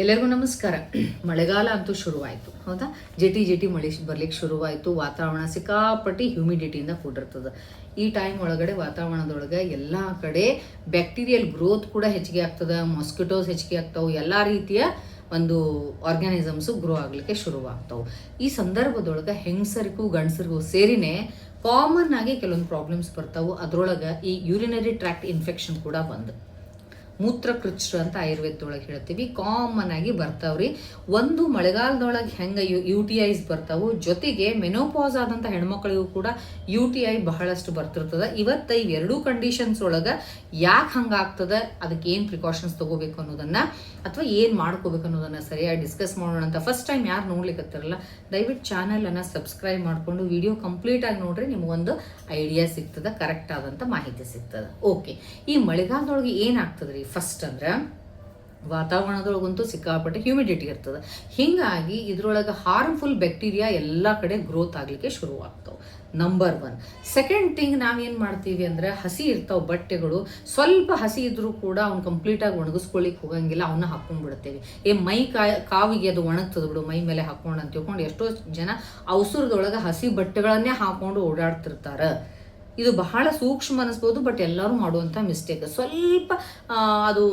ಎಲ್ಲರಿಗೂ ನಮಸ್ಕಾರ. ಮಳೆಗಾಲ ಅಂತೂ ಶುರುವಾಯಿತು, ಹೌದಾ? ಜಟಿ ಮಳೆ ಬರ್ಲಿಕ್ಕೆ ಶುರುವಾಯಿತು. ವಾತಾವರಣ ಸಿಕ್ಕಾಪಟ್ಟಿ ಹ್ಯೂಮಿಡಿಟಿಯಿಂದ ಕೂಡಿರ್ತದೆ. ಈ ಟೈಮ್ ಒಳಗಡೆ ವಾತಾವರಣದೊಳಗೆ ಎಲ್ಲ ಕಡೆ ಬ್ಯಾಕ್ಟೀರಿಯಲ್ ಗ್ರೋತ್ ಕೂಡ ಹೆಚ್ಚಿಗೆ ಆಗ್ತದೆ, ಮಾಸ್ಕಿಟೋಸ್ ಹೆಚ್ಚಿಗೆ ಆಗ್ತಾವೆ, ಎಲ್ಲ ರೀತಿಯ ಒಂದು ಆರ್ಗ್ಯಾನಿಸಮ್ಸು ಗ್ರೋ ಆಗಲಿಕ್ಕೆ ಶುರುವಾಗ್ತಾವೆ. ಈ ಸಂದರ್ಭದೊಳಗೆ ಹೆಂಗಸರಿಗೂ ಗಂಡಸರಿಗೂ ಸೇರಿನೇ ಕಾಮನ್ ಆಗಿ ಕೆಲವೊಂದು ಪ್ರಾಬ್ಲಮ್ಸ್ ಬರ್ತಾವೆ. ಅದರೊಳಗೆ ಈ ಯೂರಿನರಿ ಟ್ರ್ಯಾಕ್ಟ್ ಇನ್ಫೆಕ್ಷನ್ ಕೂಡ ಬಂದು ಮೂತ್ರಕೃಚ್ಛ ಅಂತ ಆಯುರ್ವೇದದೊಳಗೆ ಹೇಳ್ತೀವಿ, ಕಾಮನ್ ಆಗಿ ಬರ್ತಾವ್ರಿ. ಒಂದು ಮಳೆಗಾಲದೊಳಗೆ ಹೆಂಗೆ UTIs ಬರ್ತಾವು, ಜೊತೆಗೆ ಮೆನೋಪಾಸ್ ಆದಂಥ ಹೆಣ್ಮಕ್ಳಿಗೂ ಕೂಡ UTI ಬಹಳಷ್ಟು ಬರ್ತಿರ್ತದೆ. ಇವತ್ತು ಇವೆರಡೂ ಕಂಡೀಷನ್ಸ್ ಒಳಗೆ ಯಾಕೆ ಹಂಗಾಗ್ತದೆ, ಅದಕ್ಕೆ ಏನು ಪ್ರಿಕಾಷನ್ಸ್ ತೊಗೋಬೇಕು ಅನ್ನೋದನ್ನು ಅಥವಾ ಏನು ಮಾಡ್ಕೋಬೇಕು ಅನ್ನೋದನ್ನು ಸರಿಯಾಗಿ ಡಿಸ್ಕಸ್ ಮಾಡೋಣ ಅಂತ. ಫಸ್ಟ್ ಟೈಮ್ ಯಾರು ನೋಡ್ಲಿಕ್ಕತ್ತಿರಲ್ಲ, ದಯವಿಟ್ಟು ಚಾನಲನ್ನು ಸಬ್ಸ್ಕ್ರೈಬ್ ಮಾಡಿಕೊಂಡು ವಿಡಿಯೋ ಕಂಪ್ಲೀಟಾಗಿ ನೋಡ್ರಿ, ನಿಮಗೊಂದು ಐಡಿಯಾ ಸಿಗ್ತದೆ, ಕರೆಕ್ಟ್ ಆದಂಥ ಮಾಹಿತಿ ಸಿಗ್ತದೆ. ಓಕೆ, ಈ ಮಳೆಗಾಲದೊಳಗೆ ಏನಾಗ್ತದೆ ರೀ? ಫಸ್ಟ್ ಅಂದ್ರೆ ವಾತಾವರಣದೊಳಗಂತೂ ಸಿಕ್ಕಾಪಟ್ಟೆ ಹ್ಯೂಮಿಡಿಟಿ ಇರ್ತದೆ. ಹೀಗಾಗಿ ಇದ್ರೊಳಗೆ ಹಾರ್ಮ್ಫುಲ್ ಬ್ಯಾಕ್ಟೀರಿಯಾ ಎಲ್ಲ ಕಡೆ ಗ್ರೋತ್ ಆಗಲಿಕ್ಕೆ ಶುರುವಾಗ್ತಾವೆ. ನಂಬರ್ 1. ಸೆಕೆಂಡ್ ಥಿಂಗ್, ನಾವೇನು ಮಾಡ್ತೀವಿ ಅಂದರೆ ಹಸಿ ಇರ್ತಾವೆ ಬಟ್ಟೆಗಳು, ಸ್ವಲ್ಪ ಹಸಿ ಇದ್ರೂ ಕೂಡ ಅವ್ನು ಕಂಪ್ಲೀಟಾಗಿ ಒಣಗಿಸ್ಕೊಳ್ಳಿಕ್ಕೆ ಹೋಗಂಗಿಲ್ಲ, ಅವನ್ನ ಹಾಕೊಂಡ್ಬಿಡ್ತೇವೆ. ಮೈ ಕಾವಿಗೆ ಅದು ಒಣಗ್ತದೆ ಬಿಡು, ಮೈ ಮೇಲೆ ಹಾಕೊಂಡು ಅಂತ ತಿಳ್ಕೊಂಡು ಎಷ್ಟೋ ಜನ ಅವಸರದೊಳಗೆ ಹಸಿ ಬಟ್ಟೆಗಳನ್ನೇ ಹಾಕೊಂಡು ಓಡಾಡ್ತಿರ್ತಾರೆ. ಇದು ಬಹಳ ಸೂಕ್ಷ್ಮ ಅನಿಸ್ಬೋದು, ಬಟ್ ಎಲ್ಲರೂ ಮಾಡುವಂಥ ಮಿಸ್ಟೇಕ್. ಸ್ವಲ್ಪ ಅದು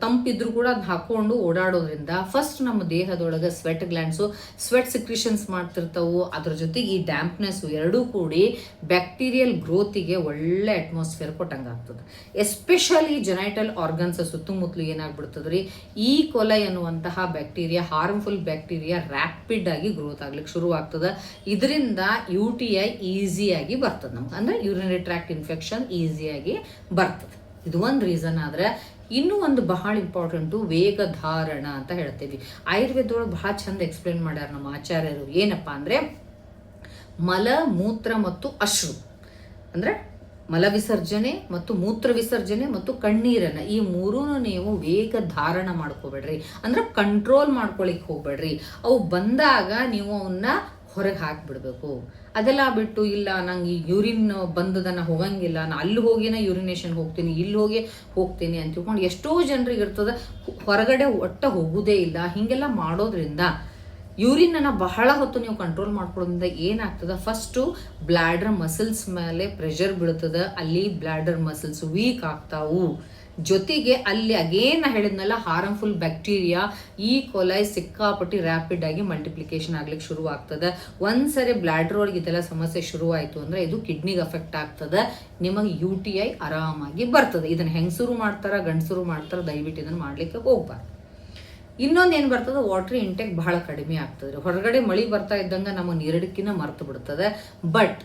ತಂಪಿದ್ರೂ ಕೂಡ ಅದನ್ನ ಹಾಕ್ಕೊಂಡು ಓಡಾಡೋದ್ರಿಂದ ಫಸ್ಟ್ ನಮ್ಮ ದೇಹದೊಳಗೆ ಸ್ವೆಟ್ ಗ್ಲ್ಯಾಂಡ್ಸು ಸ್ವೆಟ್ ಸಿಕ್ರಿಷನ್ಸ್ ಮಾಡ್ತಿರ್ತಾವೆ. ಅದ್ರ ಜೊತೆಗೆ ಈ ಡ್ಯಾಂಪ್ನೆಸ್ಸು ಎರಡೂ ಕೂಡಿ ಬ್ಯಾಕ್ಟೀರಿಯಲ್ ಗ್ರೋತಿಗೆ ಒಳ್ಳೆ ಅಟ್ಮಾಸ್ಫಿಯರ್ ಕೊಟ್ಟಂಗೆ ಆಗ್ತದೆ. ಎಸ್ಪೆಷಲಿ ಜೆನೈಟಲ್ ಆರ್ಗನ್ಸ್ ಸುತ್ತಮುತ್ತಲು ಏನಾಗ್ಬಿಡ್ತದೆ ರೀ, ಈ ಕೊಲೈ ಅನ್ನುವಂತಹ ಬ್ಯಾಕ್ಟೀರಿಯಾ, ಹಾರ್ಮ್ಫುಲ್ ಬ್ಯಾಕ್ಟೀರಿಯಾ ರ್ಯಾಪಿಡ್ ಆಗಿ ಗ್ರೋತ್ ಆಗ್ಲಿಕ್ಕೆ ಶುರು ಆಗ್ತದೆ. ಇದರಿಂದ UTI ಈಸಿಯಾಗಿ ಬರ್ತದೆ ನಮ್ಗೆ, ಅಂದರೆ ಯೂರಿನರಿ ಟ್ರ್ಯಾಕ್ಟ್ ಇನ್ಫೆಕ್ಷನ್ ಈಸಿಯಾಗಿ ಬರ್ತದೆ. ಇದು ಒಂದು ರೀಸನ್. ಆದರೆ ಇನ್ನೂ ಒಂದು ಬಹಳ ಇಂಪಾರ್ಟೆಂಟು, ವೇಗಧಾರಣ ಅಂತ ಹೇಳ್ತೀವಿ. ಆಯುರ್ವೇದದೊಳಗೆ ಬಹಳ ಚಂದ ಎಕ್ಸ್ಪ್ಲೇನ್ ಮಾಡ್ಯಾರ ನಮ್ಮ ಆಚಾರ್ಯರು. ಏನಪ್ಪ ಅಂದರೆ ಮಲ, ಮೂತ್ರ ಮತ್ತು ಅಶ್ರು, ಅಂದರೆ ಮಲ ವಿಸರ್ಜನೆ ಮತ್ತು ಮೂತ್ರ ವಿಸರ್ಜನೆ ಮತ್ತು ಕಣ್ಣೀರನ್ನು, ಈ ಮೂರೂ ನೀವು ವೇಗ ಧಾರಣ ಮಾಡ್ಕೋಬೇಡ್ರಿ, ಅಂದ್ರೆ ಕಂಟ್ರೋಲ್ ಮಾಡ್ಕೊಳಿಕ್ಕೆ ಹೋಗ್ಬೇಡ್ರಿ. ಅವು ಬಂದಾಗ ನೀವು ಅವನ್ನ ಹೊರಗೆ ಹಾಕಿಬಿಡ್ಬೇಕು. ಅದೆಲ್ಲ ಬಿಟ್ಟು ಇಲ್ಲ ನಂಗೆ ಈ ಯೂರಿನ್ ಬಂದದನ್ನು ಹೋಗಂಗಿಲ್ಲ, ನಾನು ಅಲ್ಲಿ ಹೋಗಿನ ಯೂರಿನೇಷನ್ ಹೋಗ್ತೀನಿ, ಇಲ್ಲಿ ಹೋಗ್ತೀನಿ ಅಂತ ತಿಳ್ಕೊಂಡು ಎಷ್ಟೋ ಜನರಿಗೆ ಇರ್ತದೆ, ಹೊರಗಡೆ ಒಟ್ಟ ಹೋಗೋದೇ ಇಲ್ಲ. ಹೀಗೆಲ್ಲ ಮಾಡೋದ್ರಿಂದ ಯೂರಿನನ್ನು ಬಹಳ ಹೊತ್ತು ನೀವು ಕಂಟ್ರೋಲ್ ಮಾಡ್ಕೊಳ್ಳೋದ್ರಿಂದ ಏನಾಗ್ತದೆ, ಫಸ್ಟು ಬ್ಲ್ಯಾಡರ್ ಮಸಲ್ಸ್ ಮೇಲೆ ಪ್ರೆಷರ್ ಬೀಳ್ತದೆ, ಅಲ್ಲಿ ಬ್ಲ್ಯಾಡರ್ ಮಸಲ್ಸ್ ವೀಕ್ ಆಗ್ತಾವು. ಜೊತೆಗೆ ಅಲ್ಲಿ ಅಗೇನ್ ಹೇಳಿದ್ನಲ್ಲ, ಹಾರ್ಮ್ಫುಲ್ ಬ್ಯಾಕ್ಟೀರಿಯಾ ಈ ಕೊಲೈ ಸಿಕ್ಕಾಪಟ್ಟಿ ರ್ಯಾಪಿಡ್ ಆಗಿ ಮಲ್ಟಿಪ್ಲಿಕೇಶನ್ ಆಗ್ಲಿಕ್ಕೆ ಶುರು ಆಗ್ತದೆ. ಒಂದ್ಸರಿ ಬ್ಲ್ಯಾಡರ್ ಒಳಗೆ ಇದೆಲ್ಲ ಸಮಸ್ಯೆ ಶುರುವಾಯಿತು ಅಂದರೆ ಇದು ಕಿಡ್ನಿಗೆ ಅಫೆಕ್ಟ್ ಆಗ್ತದೆ, ನಿಮಗೆ UTI ಆರಾಮಾಗಿ ಬರ್ತದೆ. ಇದನ್ನು ಹೆಂಗಸರು ಮಾಡ್ತಾರೆ, ಗಂಡಸರು ಮಾಡ್ತಾರೆ, ದಯವಿಟ್ಟು ಇದನ್ನು ಮಾಡಲಿಕ್ಕೆ ಹೋಗ್ಬಾರ್ದು. ಇನ್ನೊಂದು ಏನು ಬರ್ತದೆ, ವಾಟರ್ ಇಂಟೇಕ್ ಬಹಳ ಕಡಿಮೆ ಆಗ್ತದೆ. ಹೊರಗಡೆ ಮಳೆ ಬರ್ತಾ ಇದ್ದಂಗೆ ನಮ್ಮ ನೀರಡಿಕಿನ ಮರೆತು ಬಿಡ್ತದೆ. ಬಟ್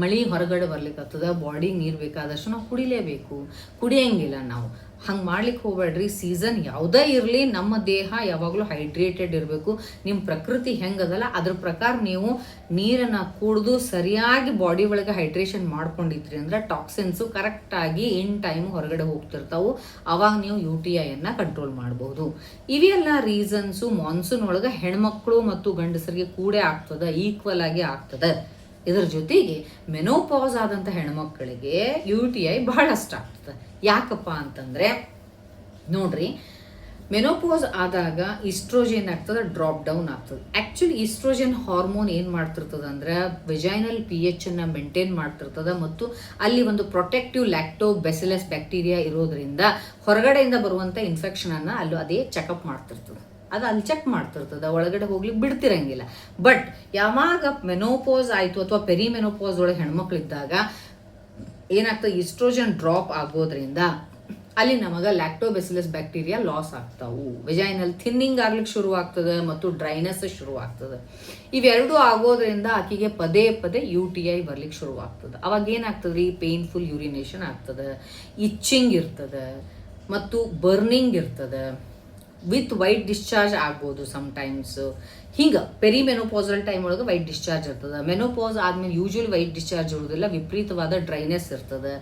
ಮಳೆ ಹೊರಗಡೆ ಬರ್ಲಿಕ್ಕೆ ಬಾಡಿಗೆ ನೀರು ಬೇಕಾದಷ್ಟು ನಾವು ಕುಡಿಲೇಬೇಕು, ಕುಡಿಯಂಗಿಲ್ಲ ನಾವು. ಹಂಗೆ ಮಾಡ್ಲಿಕ್ಕೆ ಹೋಗ್ಬೇಡ್ರಿ. ಸೀಸನ್ ಯಾವುದೇ ಇರಲಿ, ನಮ್ಮ ದೇಹ ಯಾವಾಗಲೂ ಹೈಡ್ರೇಟೆಡ್ ಇರಬೇಕು. ನಿಮ್ಮ ಪ್ರಕೃತಿ ಹೆಂಗದಲ್ಲ ಅದ್ರ ಪ್ರಕಾರ ನೀವು ನೀರನ್ನು ಕುಡಿದು ಸರಿಯಾಗಿ ಬಾಡಿ ಒಳಗೆ ಹೈಡ್ರೇಷನ್ ಮಾಡ್ಕೊಂಡಿದ್ರಿ ಅಂದರೆ ಟಾಕ್ಸಿನ್ಸು ಕರೆಕ್ಟಾಗಿ ಇನ್ ಟೈಮು ಹೊರಗಡೆ ಹೋಗ್ತಿರ್ತಾವೆ. ಅವಾಗ ನೀವು UTIಯನ್ನು ಕಂಟ್ರೋಲ್ ಮಾಡ್ಬೋದು. ಇವೆಲ್ಲ ರೀಸನ್ಸು ಮಾನ್ಸೂನ್ ಒಳಗೆ ಹೆಣ್ಮಕ್ಳು ಮತ್ತು ಗಂಡಸರಿಗೆ ಕೂಡ ಆಗ್ತದೆ, ಈಕ್ವಲ್ ಆಗಿ ಆಗ್ತದೆ. ಇದರ ಜೊತೆಗೆ ಮೆನೋಪಾಸ್ ಆದಂಥ ಹೆಣ್ಮಕ್ಳಿಗೆ UTI ಬಹಳಷ್ಟು ಆಗ್ತದೆ. ಯಾಕಪ್ಪ ಅಂತಂದರೆ ನೋಡ್ರಿ, ಮೆನೋಪಾಸ್ ಆದಾಗ ಈಸ್ಟ್ರೋಜನ್ ಆಗ್ತದೆ, ಡ್ರಾಪ್ ಡೌನ್ ಆಗ್ತದೆ. ಆ್ಯಕ್ಚುಲಿ ಈಸ್ಟ್ರೋಜನ್ ಹಾರ್ಮೋನ್ ಏನು ಮಾಡ್ತಿರ್ತದೆ ಅಂದ್ರೆ ವಿಜೈನಲ್ pH ಅನ್ನು ಮೇಂಟೈನ್ ಮಾಡ್ತಿರ್ತದೆ, ಮತ್ತು ಅಲ್ಲಿ ಒಂದು ಪ್ರೊಟೆಕ್ಟಿವ್ ಲ್ಯಾಕ್ಟೋಬೆಸಿಲಸ್ ಬ್ಯಾಕ್ಟೀರಿಯಾ ಇರೋದ್ರಿಂದ ಹೊರಗಡೆಯಿಂದ ಬರುವಂಥ ಇನ್ಫೆಕ್ಷನನ್ನು ಅಲ್ಲೂ ಅದೇ ಚೆಕಪ್ ಮಾಡ್ತಿರ್ತದೆ. ಅದು ಅಲ್ಲಿ ಚೆಕ್ ಮಾಡ್ತಿರ್ತದೆ, ಒಳಗಡೆ ಹೋಗ್ಲಿಕ್ಕೆ ಬಿಡ್ತಿರಂಗಿಲ್ಲ. ಬಟ್ ಯಾವಾಗ ಮೆನೋಪಾಸ್ ಆಯಿತು ಅಥವಾ ಪೆರಿಮೆನೋಪಾಸ್ ಒಳಗೆ ಹೆಣ್ಮಕ್ಳಿದ್ದಾಗ ಏನಾಗ್ತದೆ, ಈಸ್ಟ್ರೋಜನ್ ಡ್ರಾಪ್ ಆಗೋದ್ರಿಂದ ಅಲ್ಲಿ ನಮಗೆ ಲ್ಯಾಕ್ಟೋಬೆಸಿಲಸ್ ಬ್ಯಾಕ್ಟೀರಿಯಾ ಲಾಸ್ ಆಗ್ತಾವು, ವಿಜೈನಲ್ ಥಿನ್ನಿಂಗ್ ಆಗ್ಲಿಕ್ಕೆ ಶುರು ಆಗ್ತದೆ ಮತ್ತು ಡ್ರೈನೆಸ್ ಶುರು ಆಗ್ತದೆ. ಇವೆರಡೂ ಆಗೋದ್ರಿಂದ ಆಕೆಗೆ ಪದೇ UTI ಬರ್ಲಿಕ್ಕೆ ಶುರು ಆಗ್ತದೆ. ಅವಾಗ ಏನಾಗ್ತದೆ ರೀ, ಪೇನ್ಫುಲ್ ಯೂರಿನೇಷನ್ ಆಗ್ತದೆ, ಇಚ್ಚಿಂಗ್ ಇರ್ತದೆ ಮತ್ತು ಬರ್ನಿಂಗ್ ಇರ್ತದೆ, ವಿತ್ ವೈಟ್ ಡಿಸ್ಚಾರ್ಜ್ ಆಗ್ಬೋದು ಸಮ್ಟೈಮ್ಸ್. ಹಿಂಗೆ ಪೆರಿಮೆನೋಪಾಸಲ್ ಟೈಮ್ ಒಳಗೆ ವೈಟ್ ಡಿಸ್ಚಾರ್ಜ್ ಇರ್ತದೆ. ಮೆನೋಪಾಸ್ ಆದಮೇಲೆ ಯೂಶುವಲಿ ವೈಟ್ ಡಿಸ್ಚಾರ್ಜ್ ಇರೋದಿಲ್ಲ, ವಿಪರೀತವಾದ ಡ್ರೈನೆಸ್ ಇರ್ತದೆ.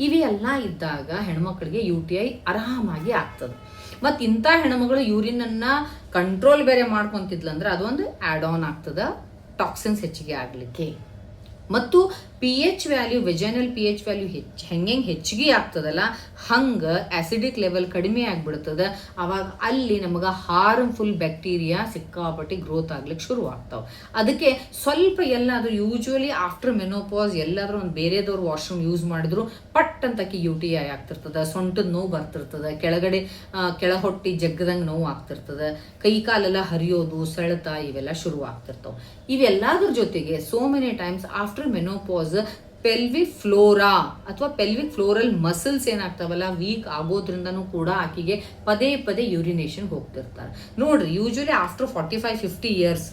ಇವೆಲ್ಲ ಇದ್ದಾಗ ಹೆಣ್ಮಕ್ಳಿಗೆ UTI ಆರಾಮಾಗಿ ಆಗ್ತದೆ. ಮತ್ತು ಇಂಥ ಹೆಣ್ಮಗಳು ಯೂರಿನನ್ನು ಕಂಟ್ರೋಲ್ ಬೇರೆ ಮಾಡ್ಕೊತಿದ್ಲಂದ್ರೆ ಅದೊಂದು ಆ್ಯಡ್ ಆನ್ ಆಗ್ತದೆ ಟಾಕ್ಸಿನ್ಸ್ ಹೆಚ್ಚಿಗೆ ಆಗಲಿಕ್ಕೆ. ಮತ್ತು P H value vaginal P H value ಹೆಂಗೆ ಹೆಚ್ಚಿಗೆ ಆಗ್ತದಲ್ಲ ಹಂಗೆ ಆಸಿಡಿಕ್ ಲೆವೆಲ್ ಕಡಿಮೆ ಆಗಿಬಿಡ್ತದೆ. ಅವಾಗ ಅಲ್ಲಿ ನಮಗೆ ಹಾರ್ಮ್ಫುಲ್ ಬ್ಯಾಕ್ಟೀರಿಯಾ ಸಿಕ್ಕಾಪಟ್ಟಿ ಗ್ರೋತ್ ಆಗ್ಲಿಕ್ಕೆ ಶುರು ಆಗ್ತಾವೆ. ಅದಕ್ಕೆ ಸ್ವಲ್ಪ ಎಲ್ಲಾದರೂ ಯೂಶ್ವಲಿ ಆಫ್ಟರ್ ಮೆನೋಪಾಸ್ ಎಲ್ಲಾದರೂ ಒಂದು ಬೇರೆದವ್ರು ವಾಶ್ರೂಮ್ ಯೂಸ್ ಮಾಡಿದ್ರು ಪಟ್ ಅಂತಕಿ UTI ಆಗ್ತಿರ್ತದೆ, ಸೊಂಟದ ನೋವು ಬರ್ತಿರ್ತದೆ, ಕೆಳಗಡೆ ಕೆಳ ಹೊಟ್ಟಿ ಜಗ್ಗದಂಗೆ ನೋವು ಆಗ್ತಿರ್ತದೆ, ಕೈ ಕಾಲೆಲ್ಲ ಹರಿಯೋದು, ಸೆಳೆತ ಇವೆಲ್ಲ ಶುರು ಆಗ್ತಿರ್ತಾವೆ. ಇವೆಲ್ಲದ್ರ ಜೊತೆಗೆ so many times after menopause pelvic flora ಅಥವಾ ಪೆಲ್ವಿಕ್ ಫ್ಲೋರಲ್ ಮಸಲ್ಸ್ ಏನಾಗ್ತಾವಲ್ಲ ವೀಕ್ ಆಗೋದ್ರಿಂದನೂ ಕೂಡ ಆಕೆಗೆ ಪದೇ ಪದೇ ಯೂರಿನೇಷನ್ ಹೋಗ್ತಿರ್ತಾರೆ. ನೋಡ್ರಿ, ಯೂಶಲಿ ಆಫ್ಟರ್ 45-50 ಇಯರ್ಸ್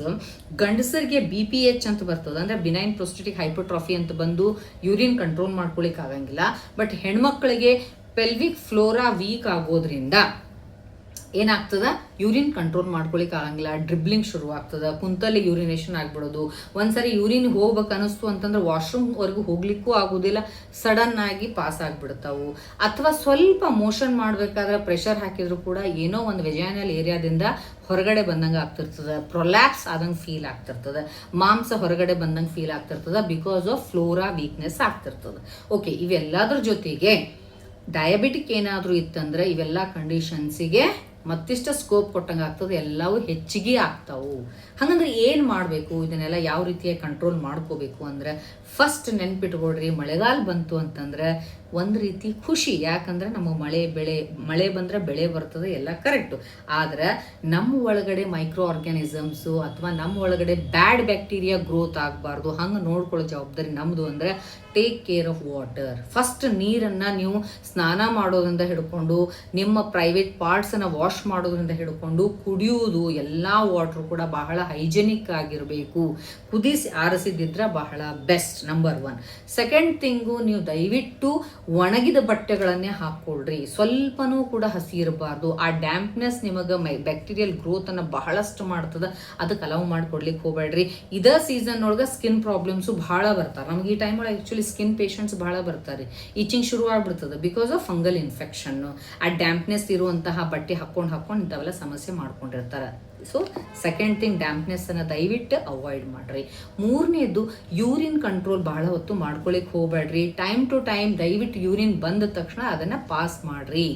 ಗಂಡಸರಿಗೆ BPH ಅಂತ ಬರ್ತದೆ, ಅಂದ್ರೆ ಬಿನೈನ್ ಪ್ರೊಸ್ಟೇಟಿಕ್ ಹೈಪರ್ಟ್ರಾಫಿ ಅಂತ ಬಂದು ಯೂರಿನ್ ಕಂಟ್ರೋಲ್ ಮಾಡ್ಕೊಳಿಕ್ ಆಗಂಗಿಲ್ಲ. ಬಟ್ ಹೆಣ್ಮಕ್ಳಿಗೆ ಪೆಲ್ವಿಕ್ ಫ್ಲೋರಾ ವೀಕ್ ಆಗೋದ್ರಿಂದ ಏನಾಗ್ತದ, ಯೂರಿನ್ ಕಂಟ್ರೋಲ್ ಮಾಡ್ಕೊಳಿಕ್ ಆಗಂಗಿಲ್ಲ, ಡ್ರಿಬ್ಲಿಂಗ್ ಶುರು ಆಗ್ತದ, ಕುಂತಲ್ಲಿ ಯೂರಿನೇಷನ್ ಆಗ್ಬಿಡೋದು. ಒಂದ್ಸರಿ ಯೂರಿನ್ ಹೋಗ್ಬೇಕು ಅನಿಸ್ತು ಅಂತಂದ್ರೆ ವಾಶ್ರೂಮ್ವರೆಗೂ ಹೋಗ್ಲಿಕ್ಕೂ ಆಗೋದಿಲ್ಲ, ಸಡನ್ ಆಗಿ ಪಾಸ್ ಆಗ್ಬಿಡ್ತಾವು. ಅಥವಾ ಸ್ವಲ್ಪ ಮೋಷನ್ ಮಾಡ್ಬೇಕಾದ್ರೆ ಪ್ರೆಷರ್ ಹಾಕಿದ್ರು ಕೂಡ ಏನೋ ಒಂದು ವೆಜೈನಲ್ ಏರಿಯಾದಿಂದ ಹೊರಗಡೆ ಬಂದಂಗೆ ಆಗ್ತಿರ್ತದೆ, ಪ್ರೊಲ್ಯಾಪ್ಸ್ ಆದಂಗೆ ಫೀಲ್ ಆಗ್ತಿರ್ತದೆ, ಮಾಂಸ ಹೊರಗಡೆ ಬಂದಂಗೆ ಫೀಲ್ ಆಗ್ತಿರ್ತದೆ, ಬಿಕಾಸ್ ಆಫ್ ಫ್ಲೋರಾ ವೀಕ್ನೆಸ್ ಆಗ್ತಿರ್ತದೆ. ಓಕೆ, ಇವೆಲ್ಲದ್ರ ಜೊತೆಗೆ ಡಯಾಬಿಟಿಕ್ ಏನಾದರೂ ಇತ್ತಂದ್ರೆ ಇವೆಲ್ಲ ಕಂಡೀಷನ್ಸಿಗೆ ಮತ್ತಿಷ್ಟ ಸ್ಕೋಪ್ ಕೊಟ್ಟಂಗೆ ಆಗ್ತದೆ, ಎಲ್ಲವೂ ಹೆಚ್ಚಿಗೆ ಆಗ್ತಾವು. ಹಾಗಂದ್ರೆ ಏನು ಮಾಡಬೇಕು, ಇದನ್ನೆಲ್ಲ ಯಾವ ರೀತಿಯಾಗಿ ಕಂಟ್ರೋಲ್ ಮಾಡ್ಕೋಬೇಕು ಅಂದರೆ ಫಸ್ಟ್ ನೆನ್ಪಿಟ್ಕೊಡ್ರಿ, ಮಳೆಗಾಲ ಬಂತು ಅಂತಂದ್ರೆ ಒಂದು ರೀತಿ ಖುಷಿ. ಯಾಕಂದ್ರೆ ನಮಗೆ ಮಳೆ ಬಂದರೆ ಬೆಳೆ ಬರ್ತದೆ, ಎಲ್ಲ ಕರೆಕ್ಟು. ಆದ್ರೆ ನಮ್ಮ ಒಳಗಡೆ ಮೈಕ್ರೋ ಆರ್ಗ್ಯಾನಿಸಮ್ಸು ಅಥವಾ ನಮ್ಮ ಒಳಗಡೆ ಬ್ಯಾಡ್ ಬ್ಯಾಕ್ಟೀರಿಯಾ ಗ್ರೋತ್ ಆಗಬಾರ್ದು, ಹಂಗೆ ನೋಡ್ಕೊಳ್ಳೋ ಜವಾಬ್ದಾರಿ ನಮ್ಮದು. ಅಂದರೆ take care of water. First ನೀರನ್ನು ನೀವು ಸ್ನಾನ ಮಾಡೋದ್ರಿಂದ ಹಿಡ್ಕೊಂಡು ನಿಮ್ಮ ಪ್ರೈವೇಟ್ ಪಾರ್ಟ್ಸನ್ನು ವಾಶ್ ಮಾಡೋದ್ರಿಂದ ಹಿಡ್ಕೊಂಡು ಕುಡಿಯುವುದು ಎಲ್ಲ ವಾಟ್ರು ಕೂಡ ಬಹಳ ಹೈಜೆನಿಕ್ ಆಗಿರಬೇಕು. ಕುದಿಸಿ ಆರಿಸಿದ್ರೆ ಬಹಳ ಬೆಸ್ಟ್, ನಂಬರ್ 1. ಸೆಕೆಂಡ್ ಥಿಂಗು, ನೀವು ದಯವಿಟ್ಟು ಒಣಗಿದ ಬಟ್ಟೆಗಳನ್ನೇ ಹಾಕ್ಕೊಳ್ರಿ, ಸ್ವಲ್ಪನೂ ಕೂಡ ಹಸಿ ಇರಬಾರ್ದು. ಆ ಡ್ಯಾಂಪ್ನೆಸ್ ನಿಮಗೆ ಬ್ಯಾಕ್ಟೀರಿಯಲ್ ಗ್ರೋತನ್ನು ಬಹಳಷ್ಟು ಮಾಡ್ತದೆ, ಅದಕ್ಕೆ ಅಲೌ ಮಾಡಿಕೊಡ್ಲಿಕ್ಕೆ ಹೋಗ್ಬೇಡ್ರಿ. ಇದೇ ಸೀಸನ್ ಒಳಗೆ ಸ್ಕಿನ್ ಪ್ರಾಬ್ಲಮ್ಸು ಭಾಳ ಬರ್ತಾರೆ. ನಮ್ಗೆ ಈ ಟೈಮ್ ಒಳಗೆ ಆ್ಯಕ್ಚುಲಿ ಸ್ಕಿನ್ ಪೇಷಂಟ್ಸ್ ಭಾಳ ಬರ್ತಾರೆ, ಈಚಿಂಗ್ ಶುರು ಆಗ್ಬಿಡ್ತದೆ ಬಿಕಾಸ್ ಆಫ್ ಫಂಗಲ್ ಇನ್ಫೆಕ್ಷನ್ನು. ಆ ಡ್ಯಾಂಪ್ನೆಸ್ ಇರುವಂತಹ ಬಟ್ಟೆ ಹಾಕ್ಕೊಂಡು ಇಂಥವೆಲ್ಲ ಸಮಸ್ಯೆ ಮಾಡ್ಕೊಂಡಿರ್ತಾರೆ. ಸೊ ಸೆಕೆಂಡ್ ಥಿಂಗ್, ಡ್ಯಾಂಪ್ನೆಸ್ ಅನ್ನು ದಯವಿಟ್ಟು ಅವಾಯ್ಡ್ ಮಾಡ್ರಿ. ಮೂರನೇದು, ಯೂರಿನ್ ಕಂಟ್ರೋಲ್ ಬಹಳ ಹೊತ್ತು ಮಾಡ್ಕೊಳಿಕ್ ಹೋಗ್ಬೇಡ್ರಿ. ಟೈಮ್ ಟು ಟೈಮ್ ದಯವಿಟ್ಟು ಯೂರಿನ್ ಬಂದ ತಕ್ಷಣ ಅದನ್ನು ಪಾಸ್ ಮಾಡ್ರಿ,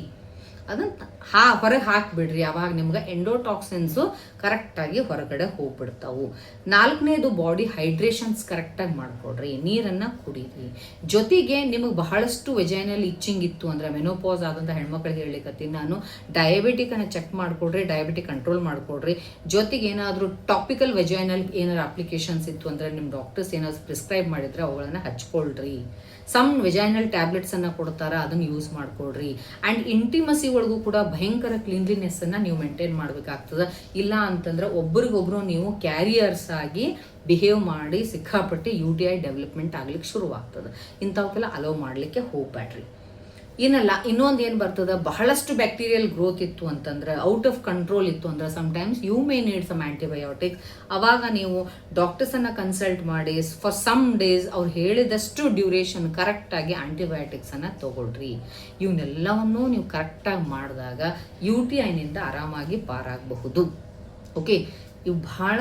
ಅದನ್ನು ಹೊರಗೆ ಹಾಕಿಬಿಡ್ರಿ. ಅವಾಗ ನಿಮ್ಗೆ ಎಂಡೋಟಾಕ್ಸಿನ್ಸು ಕರೆಕ್ಟಾಗಿ ಹೊರಗಡೆ ಹೋಗ್ಬಿಡ್ತಾವು. ನಾಲ್ಕನೇದು, ಬಾಡಿ ಹೈಡ್ರೇಷನ್ಸ್ ಕರೆಕ್ಟಾಗಿ ಮಾಡ್ಕೊಡ್ರಿ, ನೀರನ್ನು ಕುಡೀರಿ. ಜೊತೆಗೆ ನಿಮಗೆ ಬಹಳಷ್ಟು ವೆಜೈನಲ್ ಇಚ್ಚಿಂಗ್ ಇತ್ತು ಅಂದರೆ, ಮೆನೋಪಾಸ್ ಆದಂಥ ಹೆಣ್ಮಕ್ಳಿಗೆ ಹೇಳಿಕತ್ತೀನಿ ನಾನು, ಡಯಾಬಿಟಿಕನ್ನು ಚೆಕ್ ಮಾಡಿಕೊಡ್ರಿ, ಡಯಾಬಿಟಿಕ್ ಕಂಟ್ರೋಲ್ ಮಾಡಿಕೊಡ್ರಿ. ಜೊತೆಗೆ ಏನಾದರೂ ಟಾಪಿಕಲ್ ವೆಜೈನಲ್ ಏನಾದ್ರು ಅಪ್ಲಿಕೇಶನ್ಸ್ ಇತ್ತು ಅಂದರೆ ನಿಮ್ಮ ಡಾಕ್ಟರ್ಸ್ ಏನಾದ್ರು ಪ್ರಿಸ್ಕ್ರೈಬ್ ಮಾಡಿದರೆ ಅವುಗಳನ್ನು ಹಚ್ಕೊಳ್ರಿ. ಸಮ್ ವೆಜೈನಲ್ ಟ್ಯಾಬ್ಲೆಟ್ಸನ್ನು ಕೊಡ್ತಾರೆ, ಅದನ್ನು ಯೂಸ್ ಮಾಡ್ಕೊಳ್ರಿ. ಆ್ಯಂಡ್ ಇಂಟಿಮಸಿ ಒಳಗೂ ಕೂಡ ಭಯಂಕರ ಕ್ಲೀನ್ಲಿನೆಸ್ಸನ್ನು ನೀವು ಮೇಂಟೈನ್ ಮಾಡಬೇಕಾಗ್ತದೆ. ಇಲ್ಲ ಅಂತಂದ್ರೆ ಒಬ್ರಿಗೊಬ್ರು ನೀವು ಕ್ಯಾರಿಯರ್ಸ್ ಆಗಿ ಬಿಹೇವ್ ಮಾಡಿ ಸಿಕ್ಕಾಪಟ್ಟೆ UTI ಡೆವಲಪ್ಮೆಂಟ್ ಆಗ್ಲಿಕ್ಕೆ ಶುರುವಾಗ್ತದೆ. ಇಂಥವಕ್ಕೆಲ್ಲ ಅಲೋ ಮಾಡಲಿಕ್ಕೆ ಹೋಗ್ಬೇಡ್ರಿ. ಇನ್ನೊಂದು ಏನು ಬರ್ತದೆ, ಬಹಳಷ್ಟು ಬ್ಯಾಕ್ಟೀರಿಯಲ್ ಗ್ರೋತ್ ಇತ್ತು ಅಂತಂದ್ರೆ, ಔಟ್ ಆಫ್ ಕಂಟ್ರೋಲ್ ಇತ್ತು ಅಂದ್ರೆ, sometimes you may need some antibiotics. ಅವಾಗ ನೀವು ಡಾಕ್ಟರ್ಸನ್ನು ಕನ್ಸಲ್ಟ್ ಮಾಡಿ ಫಾರ್ ಸಮ್ ಡೇಸ್ ಅವ್ರು ಹೇಳಿದಷ್ಟು ಡ್ಯೂರೇಷನ್ ಕರೆಕ್ಟಾಗಿ ಆಂಟಿಬಯೋಟಿಕ್ಸನ್ನು ತಗೊಳ್ರಿ. ಇವನ್ನೆಲ್ಲವನ್ನೂ ನೀವು ಕರೆಕ್ಟಾಗಿ ಮಾಡಿದಾಗ UTIನಿಂದ ಆರಾಮಾಗಿ ಪಾರಾಗಬಹುದು. ಓಕೆ, ಇವು ಭಾಳ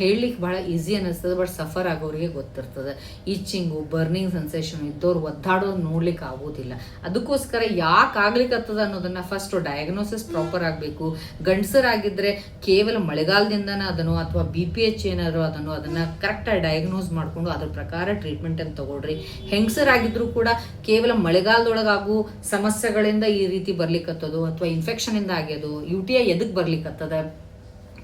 ಹೇಳಲಿಕ್ಕೆ ಭಾಳ ಈಸಿ ಅನ್ನಿಸ್ತದೆ, ಬಟ್ ಸಫರ್ ಆಗೋರಿಗೆ ಗೊತ್ತಿರ್ತದೆ. ಈಚಿಂಗು, ಬರ್ನಿಂಗ್ ಸೆನ್ಸೇಷನ್ ಇದ್ದವ್ರು ಒದ್ದಾಡೋದು ನೋಡ್ಲಿಕ್ಕೆ ಆಗೋದಿಲ್ಲ. ಅದಕ್ಕೋಸ್ಕರ ಯಾಕೆ ಆಗ್ಲಿಕ್ಕತ್ತದ ಅನ್ನೋದನ್ನು ಫಸ್ಟ್ ಡಯಾಗ್ನೋಸಿಸ್ ಪ್ರಾಪರ್ ಆಗಬೇಕು. ಗಂಡಸರಾಗಿದ್ದರೆ ಕೇವಲ ಮಳೆಗಾಲದಿಂದನೇ ಅದನ್ನು ಅಥವಾ BPH ಏನಾದ್ರು ಅದನ್ನು ಕರೆಕ್ಟಾಗಿ ಡಯಾಗ್ನೋಸ್ ಮಾಡಿಕೊಂಡು ಅದ್ರ ಪ್ರಕಾರ ಟ್ರೀಟ್ಮೆಂಟನ್ನು ತಗೊಳ್ರಿ. ಹೆಂಗಸರಾಗಿದ್ದರೂ ಕೂಡ ಕೇವಲ ಮಳೆಗಾಲದೊಳಗಾಗು ಸಮಸ್ಯೆಗಳಿಂದ ಈ ರೀತಿ ಬರ್ಲಿಕ್ಕತ್ತದು ಅಥವಾ ಇನ್ಫೆಕ್ಷನಿಂದ ಆಗ್ಯದು, UTI ಎದಕ್ಕೆ ಬರ್ಲಿಕ್ಕತ್ತದ,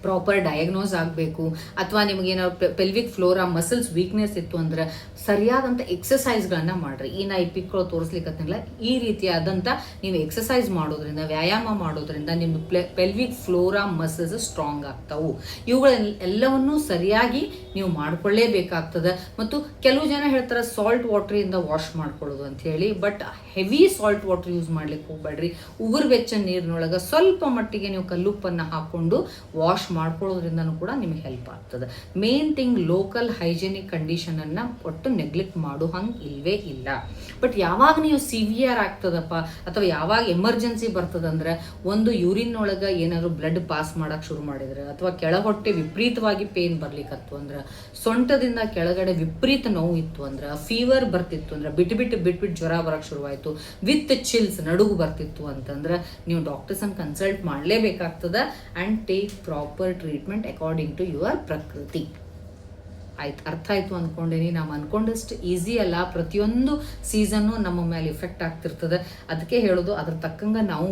ಪ್ರಾಪರ್ ಡಯಾಗ್ನೋಸ್ ಆಗಬೇಕು. ಅಥವಾ ನಿಮಗೇನಾದ್ರು ಪೆಲ್ವಿಕ್ ಫ್ಲೋರಾ ಮಸಲ್ಸ್ ವೀಕ್ನೆಸ್ ಇತ್ತು ಅಂದ್ರೆ ಸರಿಯಾದಂಥ ಎಕ್ಸಸೈಸ್ಗಳನ್ನು ಮಾಡಿರಿ. ನಾ ಈ ಪಿಕ್ಗಳು ತೋರಿಸ್ಲಿಕ್ಕತ್ತಿಲ್ಲ, ಈ ರೀತಿಯಾದಂಥ ನೀವು ಎಕ್ಸಸೈಸ್ ಮಾಡೋದ್ರಿಂದ, ವ್ಯಾಯಾಮ ಮಾಡೋದ್ರಿಂದ ನಿಮ್ಮ ಪೆಲ್ವಿಕ್ ಫ್ಲೋರಾ ಮಸಲ್ಸ್ ಸ್ಟ್ರಾಂಗ್ ಆಗ್ತಾವು. ಇವುಗಳೆಲ್ಲವನ್ನೂ ಸರಿಯಾಗಿ ನೀವು ಮಾಡ್ಕೊಳ್ಳೇಬೇಕಾಗ್ತದೆ. ಮತ್ತು ಕೆಲವು ಜನ ಹೇಳ್ತಾರೆ ಸಾಲ್ಟ್ ವಾಟ್ರಿಂದ ವಾಶ್ ಮಾಡ್ಕೊಳ್ಳೋದು ಅಂತ ಹೇಳಿ, but heavy salt water use ಮಾಡ್ಲಿಕ್ಕೆ ಹೋಗ್ಬೇಡ್ರಿ. ಉಗುರು ಬೆಚ್ಚ ನೀರಿನೊಳಗೆ ಸ್ವಲ್ಪ ಮಟ್ಟಿಗೆ ನೀವು ಕಲ್ಲುಪ್ಪನ್ನು ಹಾಕ್ಕೊಂಡು ವಾಶ್ ಮಾಡ್ಕೊಳ್ಳೋದ್ರಿಂದನೂ ಕೂಡ ನಿಮಗೆ ಹೆಲ್ಪ್ ಆಗ್ತದೆ. ಮೇನ್ ಥಿಂಗ್ ಲೋಕಲ್ ಹೈಜೆನಿಕ್ ಕಂಡೀಷನನ್ನು ಒಟ್ಟು ನೆಗ್ಲೆಕ್ಟ್ ಮಾಡೋ ಹಂಗೆ ಇಲ್ಲವೇ ಇಲ್ಲ. ಬಟ್ ಯಾವಾಗ ನೀವು ಸಿವಿಯರ್ ಆಗ್ತದಪ್ಪ ಅಥವಾ ಯಾವಾಗ ಎಮರ್ಜೆನ್ಸಿ ಬರ್ತದಂದ್ರೆ, ಒಂದು ಯೂರಿನ್ ಒಳಗೆ ಏನಾದರೂ ಬ್ಲಡ್ ಪಾಸ್ ಮಾಡೋಕ್ಕೆ ಶುರು ಮಾಡಿದ್ರೆ, ಅಥವಾ ಕೆಳಹೊಟ್ಟೆ ವಿಪರೀತವಾಗಿ ಪೇನ್ ಬರ್ಲಿಕ್ಕತ್ತು ಅಂದ್ರೆ, ಸೊಂಟದಿಂದ ಕೆಳಗಡೆ ವಿಪರೀತ ನೋವು ಇತ್ತು ಅಂದ್ರೆ, ಫೀವರ್ ಬರ್ತಿತ್ತು ಅಂದ್ರೆ, ಬಿಟ್ಟು ಜ್ವರ ಬರೋಕ್ಕೆ ಶುರುವಾಯಿತು, ವಿತ್ ಚಿಲ್ಸ್ ನಡುಗು ಬರ್ತಿತ್ತು ಅಂತಂದ್ರೆ, ನೀವು ಡಾಕ್ಟರ್ಸನ್ನು ಕನ್ಸಲ್ಟ್ ಮಾಡಲೇಬೇಕಾಗ್ತದೆ. And take proper treatment according to your ಪ್ರಕೃತಿ. ಆಯ್ತು, ಅರ್ಥ ಆಯಿತು ಅಂದ್ಕೊಂಡೇನಿ. ನಾವು ಅಂದ್ಕೊಂಡಷ್ಟು ಈಸಿ ಅಲ್ಲ, ಪ್ರತಿಯೊಂದು ಸೀಸನ್ನು ನಮ್ಮ ಮೇಲೆ ಇಫೆಕ್ಟ್ ಆಗ್ತಿರ್ತದೆ. ಅದಕ್ಕೆ ಹೇಳೋದು, ಅದ್ರ ತಕ್ಕಂಗೆ ನಾವು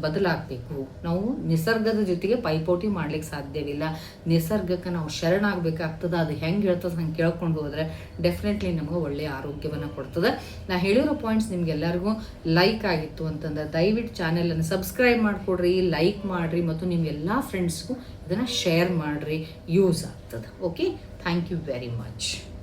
ಬದಲಾಗಬೇಕು. ನಾವು ನಿಸರ್ಗದ ಜೊತೆಗೆ ಪೈಪೋಟಿ ಮಾಡ್ಲಿಕ್ಕೆ ಸಾಧ್ಯವಿಲ್ಲ. ನಿಸರ್ಗಕ್ಕೆ ನಾವು ಶರಣಾಗಬೇಕಾಗ್ತದೆ. ಅದು ಹೆಂಗೆ ಹೇಳ್ತದೆ ಹಂಗೆ ಕೇಳ್ಕೊಂಡು ಹೋದರೆ ಡೆಫಿನೆಟ್ಲಿ ನಮಗೆ ಒಳ್ಳೆಯ ಆರೋಗ್ಯವನ್ನು ಕೊಡ್ತದೆ. ನಾ ಹೇಳಿರೋ ಪಾಯಿಂಟ್ಸ್ ನಿಮ್ಗೆಲ್ಲರಿಗೂ ಲೈಕ್ ಆಗಿತ್ತು ಅಂತಂದ್ರೆ ದಯವಿಟ್ಟು ಚಾನೆಲನ್ನು ಸಬ್ಸ್ಕ್ರೈಬ್ ಮಾಡಿಕೊಡ್ರಿ, ಲೈಕ್ ಮಾಡಿರಿ, ಮತ್ತು ನಿಮ್ಮ ಎಲ್ಲ ಫ್ರೆಂಡ್ಸ್ಗೂ ಇದನ್ನು ಶೇರ್ ಮಾಡಿರಿ, ಯೂಸ್ ಆಗ್ತದೆ. Okay, thank you very much.